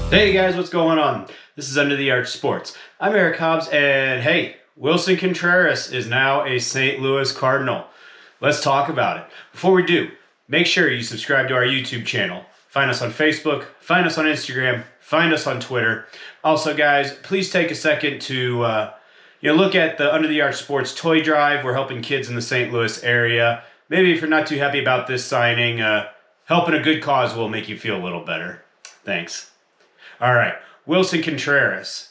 Hey guys, what's going on? This is Under the Arch Sports. I'm Eric Hobbs, and hey, Willson Contreras is now a St. Louis Cardinal. Let's talk about it. Before we do, make sure you subscribe to our YouTube channel. Find us on Facebook, find us on Instagram, find us on Twitter. Also, guys, please take a second to look at the Under the Arch Sports toy drive. We're helping kids in the St. Louis area. Maybe if you're not too happy about this signing, helping a good cause will make you feel a little better. Thanks. All right, Willson Contreras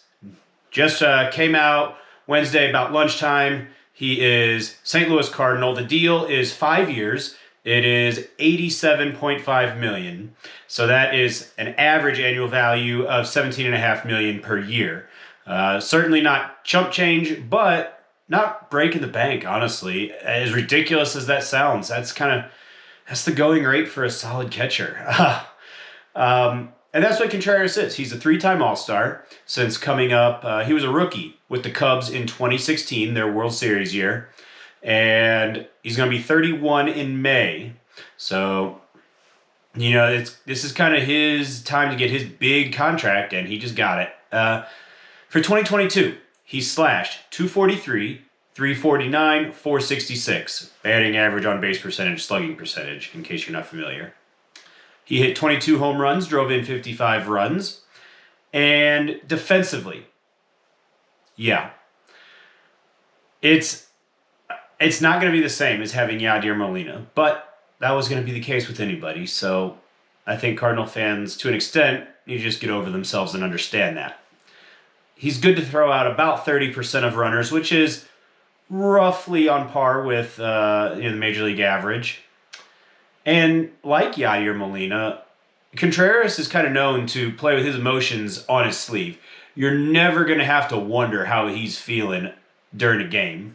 just came out Wednesday about lunchtime. He is St. Louis Cardinal. The deal is 5 years. It is $87.5 million. So that is an average annual value of $17.5 million per year. Certainly not chump change, but not breaking the bank, honestly. As ridiculous as that sounds, that's the going rate for a solid catcher. And that's what Contreras is. He's a three-time All-Star since coming up. He was a rookie with the Cubs in 2016, their World Series year. And he's going to be 31 in May. So, this is kind of his time to get his big contract, and he just got it. For 2022, he slashed 243, 349, 466. Batting average, on base percentage, slugging percentage, in case you're not familiar. He hit 22 home runs, drove in 55 runs. And defensively, it's not going to be the same as having Yadier Molina, but that was going to be the case with anybody. So I think Cardinal fans, to an extent, need to just get over themselves and understand that. He's good to throw out about 30% of runners, which is roughly on par with the Major League average. And like Yadier Molina, Contreras is kind of known to play with his emotions on his sleeve. You're never going to have to wonder how he's feeling during a game.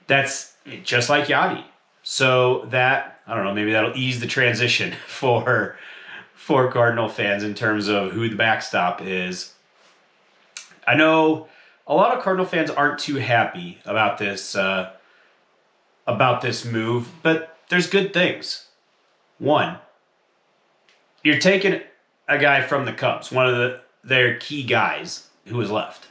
That's just like Yadi. So that, I don't know, maybe that'll ease the transition for Cardinal fans in terms of who the backstop is. I know a lot of Cardinal fans aren't too happy about this move, but there's good things. One, you're taking a guy from the Cubs, one of their key guys who was left.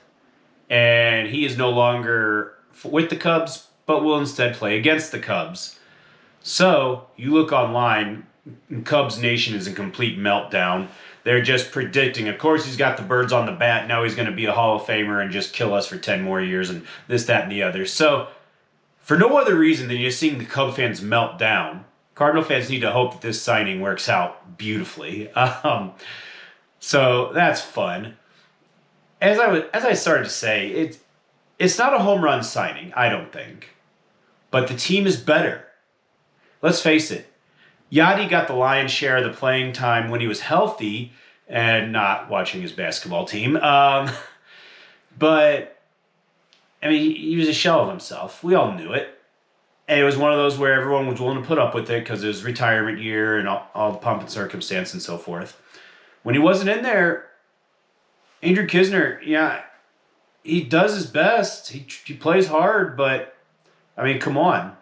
And he is no longer with the Cubs, but will instead play against the Cubs. So you look online, Cubs Nation is in complete meltdown. They're just predicting, of course, he's got the birds on the bat. Now he's going to be a Hall of Famer and just kill us for 10 more years and this, that, and the other. So for no other reason than just seeing the Cub fans melt down, Cardinal fans need to hope that this signing works out beautifully. So that's fun. As I started to say, it's not a home run signing, I don't think. But the team is better. Let's face it. Yadi got the lion's share of the playing time when he was healthy and not watching his basketball team. But I mean, he was a shell of himself. We all knew it. And it was one of those where everyone was willing to put up with it because it was retirement year and all the pomp and circumstance and so forth. When he wasn't in there, Andrew Knizner, he does his best. He plays hard, but, I mean, come on.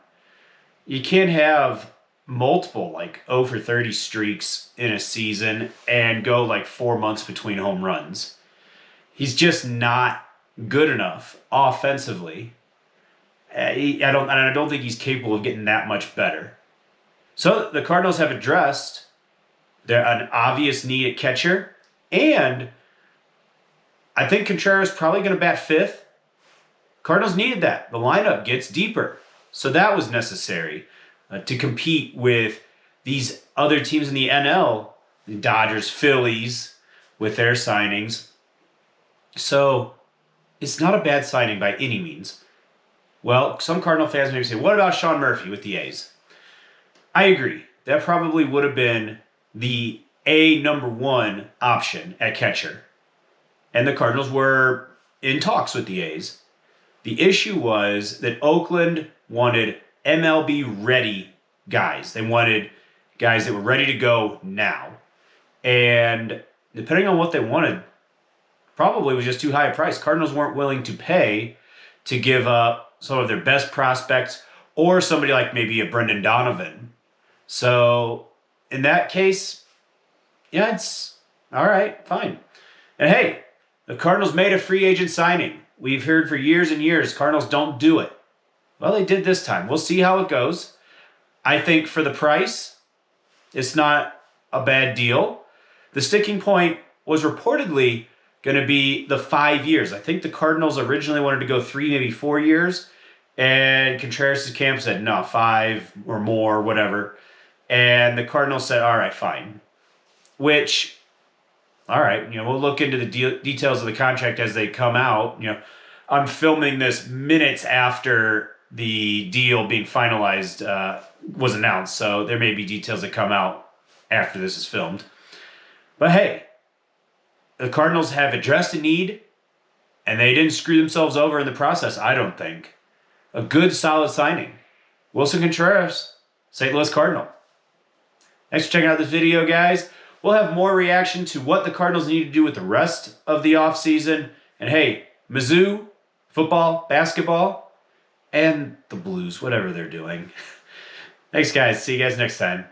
You can't have multiple, 0 for 30 streaks in a season and go 4 months between home runs. He's just not good enough offensively. I don't think he's capable of getting that much better. So the Cardinals have addressed an obvious need at catcher, and I think Contreras is probably going to bat fifth. Cardinals needed that. The lineup gets deeper, so that was necessary to compete with these other teams in the NL, the Dodgers, Phillies, with their signings. So it's not a bad signing by any means. Well, some Cardinal fans maybe say, what about Sean Murphy with the A's? I agree. That probably would have been the number one option at catcher. And the Cardinals were in talks with the A's. The issue was that Oakland wanted MLB-ready guys. They wanted guys that were ready to go now. And depending on what they wanted, probably was just too high a price. Cardinals weren't willing to pay to give up some of their best prospects or somebody like maybe a Brendan Donovan. So in that case, All right, fine. And hey, the Cardinals made a free agent signing. We've heard for years and years Cardinals don't do it. Well, they did this time. We'll see how it goes. I think for the price, it's not a bad deal. The sticking point was reportedly going to be the 5 years. I think the Cardinals originally wanted to go 3, maybe 4 years. And Contreras' camp said, no, 5 or more, whatever. And the Cardinals said, all right, fine. Which, all right, we'll look into the details of the contract as they come out. I'm filming this minutes after the deal being finalized was announced, so there may be details that come out after this is filmed. But hey, the Cardinals have addressed a need, and they didn't screw themselves over in the process, I don't think. A good, solid signing. Willson Contreras, St. Louis Cardinal. Thanks for checking out this video, guys. We'll have more reaction to what the Cardinals need to do with the rest of the offseason. And hey, Mizzou, football, basketball, and the Blues, whatever they're doing. Thanks, guys. See you guys next time.